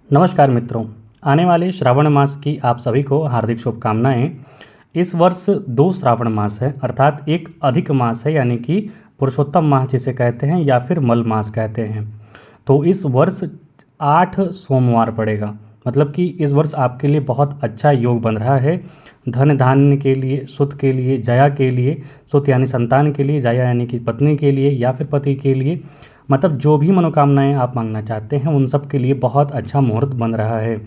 नमस्कार मित्रों, आने वाले श्रावण मास की आप सभी को हार्दिक शुभकामनाएं। इस वर्ष 2 श्रावण मास है, अर्थात एक अधिक मास है यानी कि पुरुषोत्तम मास जिसे कहते हैं या फिर मल मास कहते हैं। तो इस वर्ष 8 सोमवार पड़ेगा, मतलब कि इस वर्ष आपके लिए बहुत अच्छा योग बन रहा है। धन धान्य के लिए, सुत के लिए, जया के लिए, सुत यानी संतान के लिए, जया यानी कि पत्नी के लिए या फिर पति के लिए, मतलब जो भी मनोकामनाएं आप मांगना चाहते हैं उन सब के लिए बहुत अच्छा मुहूर्त बन रहा है।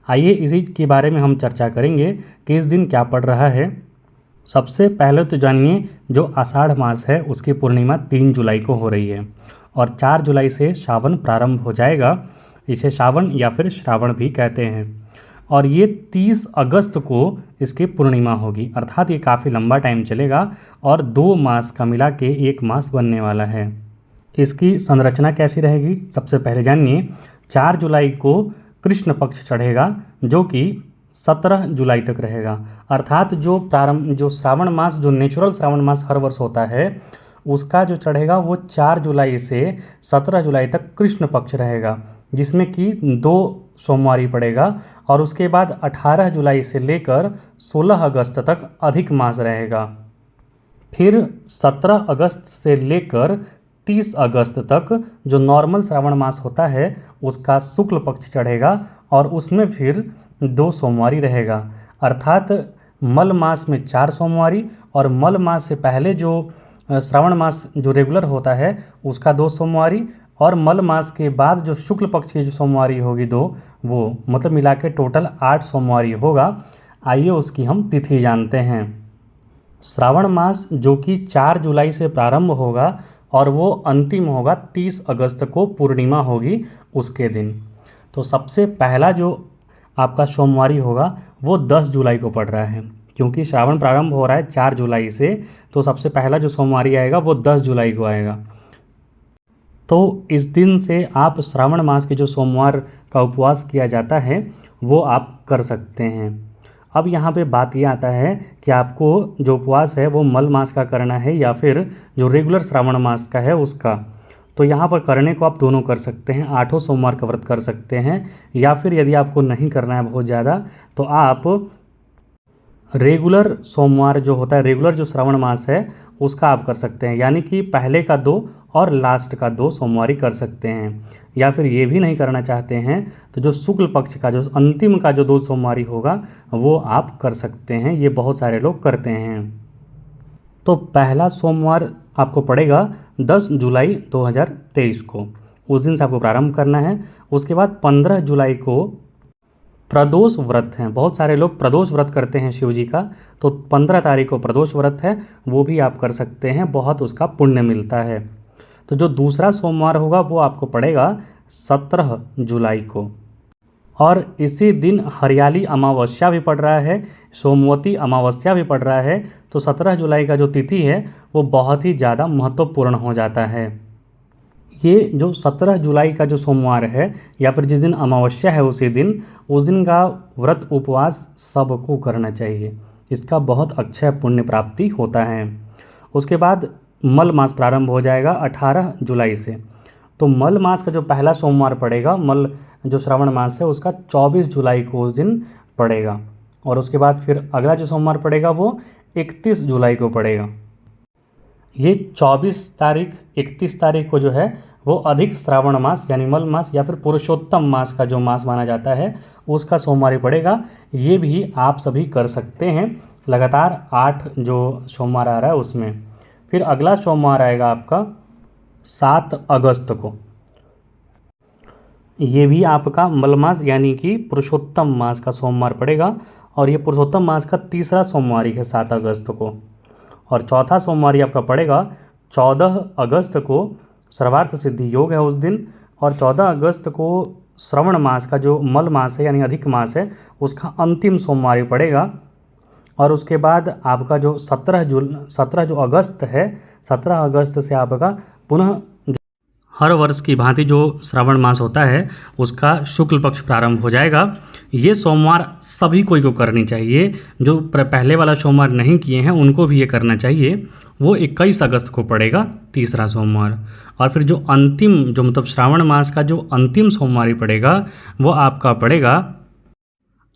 आइए इसी के बारे में हम चर्चा करेंगे कि इस दिन क्या पड़ रहा है। सबसे पहले तो जानिए, जो आषाढ़ मास है उसकी पूर्णिमा 3 जुलाई को हो रही है और 4 जुलाई से सावन प्रारंभ हो जाएगा। इसे सावन या फिर श्रावण भी कहते हैं और ये 30 अगस्त को इसकी पूर्णिमा होगी, अर्थात ये काफ़ी लंबा टाइम चलेगा और 2 मास का मिला के 1 मास बनने वाला है। इसकी संरचना कैसी रहेगी, सबसे पहले जानिए। 4 जुलाई को कृष्ण पक्ष चढ़ेगा जो कि 17 जुलाई तक रहेगा, अर्थात जो श्रावण मास, जो नेचुरल श्रावण मास हर वर्ष होता है उसका जो चढ़ेगा वो 4 जुलाई से 17 जुलाई तक कृष्ण पक्ष रहेगा, जिसमें कि 2 सोमवारी पड़ेगा और उसके बाद 18 जुलाई से लेकर 16 अगस्त तक अधिक मास रहेगा। फिर 17 अगस्त से लेकर 30 अगस्त तक जो नॉर्मल श्रावण मास होता है उसका शुक्ल पक्ष चढ़ेगा और उसमें फिर 2 सोमवारी रहेगा, अर्थात मल मास में 4 सोमवारी और मल मास से पहले जो श्रावण मास जो रेगुलर होता है उसका 2 सोमवारी और मल मास के बाद जो शुक्ल पक्ष की जो सोमवारी होगी 2, वो मतलब मिला के टोटल 8 सोमवारी होगा। आइए उसकी हम तिथि जानते हैं। श्रावण मास जो कि 4 जुलाई से प्रारंभ होगा और वो अंतिम होगा 30 अगस्त को, पूर्णिमा होगी उसके दिन। तो सबसे पहला जो आपका सोमवारी होगा वो 10 जुलाई को पड़ रहा है, क्योंकि श्रावण प्रारंभ हो रहा है 4 जुलाई से, तो सबसे पहला जो सोमवारी आएगा वो 10 जुलाई को आएगा। तो इस दिन से आप श्रावण मास के जो सोमवार का उपवास किया जाता है वो आप कर सकते हैं। अब यहाँ पे बात ये आता है कि आपको जो उपवास है वो मल मास का करना है या फिर जो रेगुलर श्रावण मास का है उसका। तो यहाँ पर करने को आप दोनों कर सकते हैं, 8 सोमवार का व्रत कर सकते हैं या फिर यदि आपको नहीं करना है बहुत ज़्यादा तो आप रेगुलर सोमवार जो होता है, रेगुलर जो श्रावण मास है उसका आप कर सकते हैं, यानी कि पहले का 2 और लास्ट का 2 सोमवारी कर सकते हैं। या फिर ये भी नहीं करना चाहते हैं तो जो शुक्ल पक्ष का जो अंतिम का जो 2 सोमवारी होगा वो आप कर सकते हैं, ये बहुत सारे लोग करते हैं। तो पहला सोमवार आपको पड़ेगा 10 जुलाई 2023 को, उस दिन से आपको प्रारंभ करना है। उसके बाद 15 जुलाई को प्रदोष व्रत हैं, बहुत सारे लोग प्रदोष व्रत करते हैं शिव जी का, तो 15 तारीख को प्रदोष व्रत है, वो भी आप कर सकते हैं, बहुत उसका पुण्य मिलता है। तो जो दूसरा सोमवार होगा वो आपको पड़ेगा 17 जुलाई को और इसी दिन हरियाली अमावस्या भी पड़ रहा है, सोमवती अमावस्या भी पड़ रहा है। तो 17 जुलाई का जो तिथि है वो बहुत ही ज़्यादा महत्वपूर्ण हो जाता है। ये जो 17 जुलाई का जो सोमवार है या फिर जिस दिन अमावस्या है उस दिन का व्रत उपवास सबको करना चाहिए, इसका बहुत अच्छा पुण्य प्राप्ति होता है। उसके बाद मल मास प्रारंभ हो जाएगा 18 जुलाई से। तो मल मास का जो पहला सोमवार पड़ेगा, मल जो श्रावण मास है उसका 24 जुलाई को उस दिन पड़ेगा और उसके बाद फिर अगला जो सोमवार पड़ेगा वो 31 जुलाई को पड़ेगा। ये 24 तारीख 31 तारीख को जो है वो अधिक श्रावण मास यानी मल मास या फिर पुरुषोत्तम मास का जो मास माना जाता है उसका सोमवारी पड़ेगा। ये भी आप सभी कर सकते हैं, लगातार 8 जो सोमवार आ रहा है उसमें। फिर अगला सोमवार आएगा आपका 7 अगस्त को, ये भी आपका मल मास यानी कि पुरुषोत्तम मास का सोमवार पड़ेगा और ये पुरुषोत्तम मास का तीसरा सोमवारी है 7 अगस्त को। और चौथा सोमवारी आपका पड़ेगा 14 अगस्त को, सर्वार्थ सिद्धि योग है उस दिन। और 14 अगस्त को श्रवण मास का जो मल मास है यानी अधिक मास है उसका अंतिम सोमवारी पड़ेगा। और उसके बाद आपका जो 17 जो अगस्त है, 17 अगस्त से आपका पुनः हर वर्ष की भांति जो श्रावण मास होता है उसका शुक्ल पक्ष प्रारंभ हो जाएगा। ये सोमवार सभी कोई को करनी चाहिए, जो पहले वाला सोमवार नहीं किए हैं उनको भी ये करना चाहिए। वो 21 अगस्त को पड़ेगा तीसरा सोमवार। और फिर जो अंतिम जो मतलब श्रावण मास का जो अंतिम सोमवारी पड़ेगा वो आपका पड़ेगा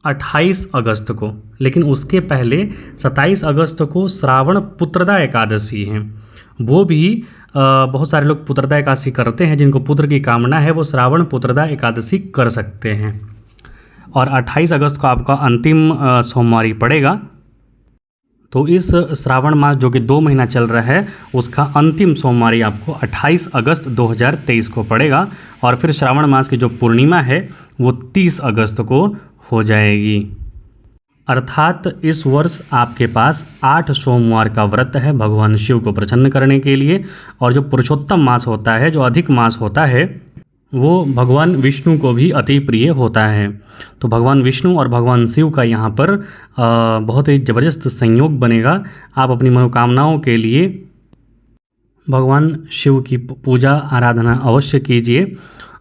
28 अगस्त को। लेकिन उसके पहले 27 अगस्त को श्रावण पुत्रदा एकादशी है। वो भी बहुत सारे लोग पुत्रदा एकादशी करते हैं, जिनको पुत्र की कामना है वो श्रावण पुत्रदा एकादशी कर सकते हैं। और 28 अगस्त को आपका अंतिम सोमवारी पड़ेगा। तो इस श्रावण मास जो कि 2 महीना चल रहा है उसका अंतिम सोमवारी आपको 28 अगस्त 2023 को पड़ेगा। और फिर श्रावण मास की जो पूर्णिमा है वो 30 अगस्त को हो जाएगी। अर्थात इस वर्ष आपके पास 8 सोमवार का व्रत है भगवान शिव को प्रसन्न करने के लिए। और जो पुरुषोत्तम मास होता है, जो अधिक मास होता है, वो भगवान विष्णु को भी अति प्रिय होता है। तो भगवान विष्णु और भगवान शिव का यहाँ पर बहुत ही ज़बरदस्त संयोग बनेगा। आप अपनी मनोकामनाओं के लिए भगवान शिव की पूजा आराधना अवश्य कीजिए।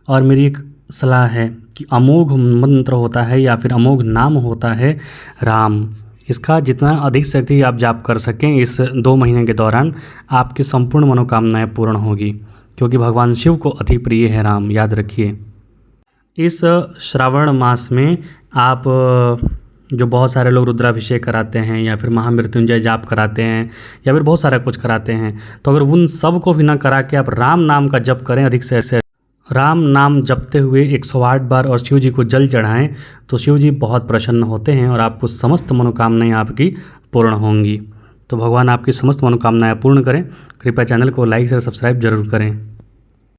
और मेरी एक सलाह है कि अमोघ मंत्र होता है या फिर अमोघ नाम होता है राम, इसका जितना अधिक से अधिक आप जाप कर सकें इस 2 महीने के दौरान आपकी संपूर्ण मनोकामनाएं पूर्ण होगी, क्योंकि भगवान शिव को अति प्रिय है राम, याद रखिए। इस श्रावण मास में आप जो बहुत सारे लोग रुद्राभिषेक कराते हैं या फिर महामृत्युंजय जाप कराते हैं या फिर बहुत सारा कुछ कराते हैं, तो अगर उन सब को भी ना करा के आप राम नाम का जप करें, अधिक से राम नाम जपते हुए 108 बार और शिव जी को जल चढ़ाएं, तो शिव जी बहुत प्रसन्न होते हैं और आपको समस्त मनोकामनाएं आपकी पूर्ण होंगी। तो भगवान आपकी समस्त मनोकामनाएं पूर्ण करें। कृपया चैनल को लाइक और सब्सक्राइब जरूर करें।